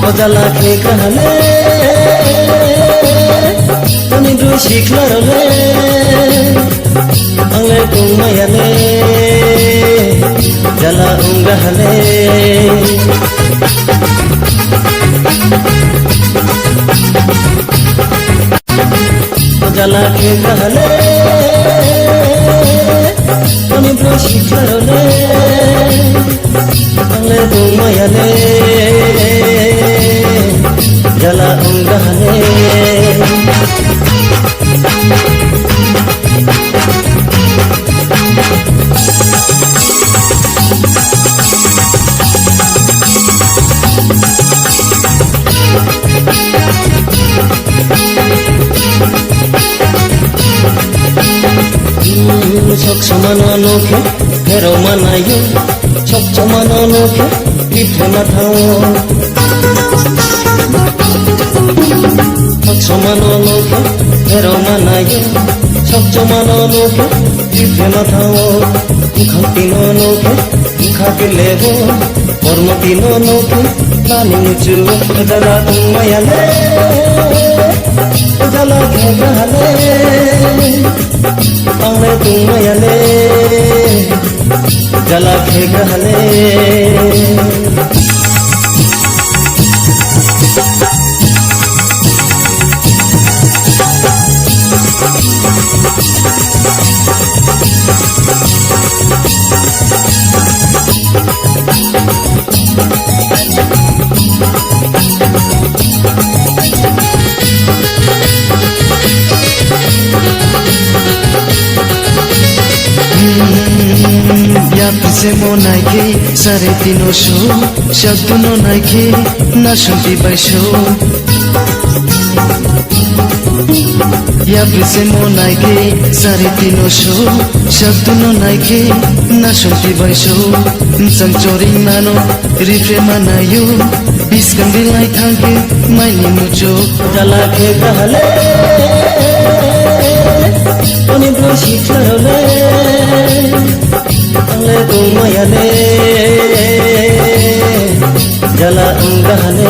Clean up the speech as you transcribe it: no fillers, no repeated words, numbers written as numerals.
Ojala ke kahale Tani dru shiklarole Angle mayale Jala ungahale Ojala ke kahale Tani dru shiklarole Angle mayale Jala ungahane Chok samana noke hero manayo Chok samana noke piphe mathao Chok samana noke hero manayo Chok samana noke piphe mathao Khati no noke khati levo Pormati no noke nani muchu Jala mayale Jala khegale Angle mayale Jala khegale Se monaike sare tinosho shabduno naike na shanti baisho Ya se monaike sare tinosho shabduno naike na shanti baisho Nsang choring nano rifre manayo Biskam bilai thanke maini mucho Jala khegale Tani dru shiklarole Angle mayale Jala ungahane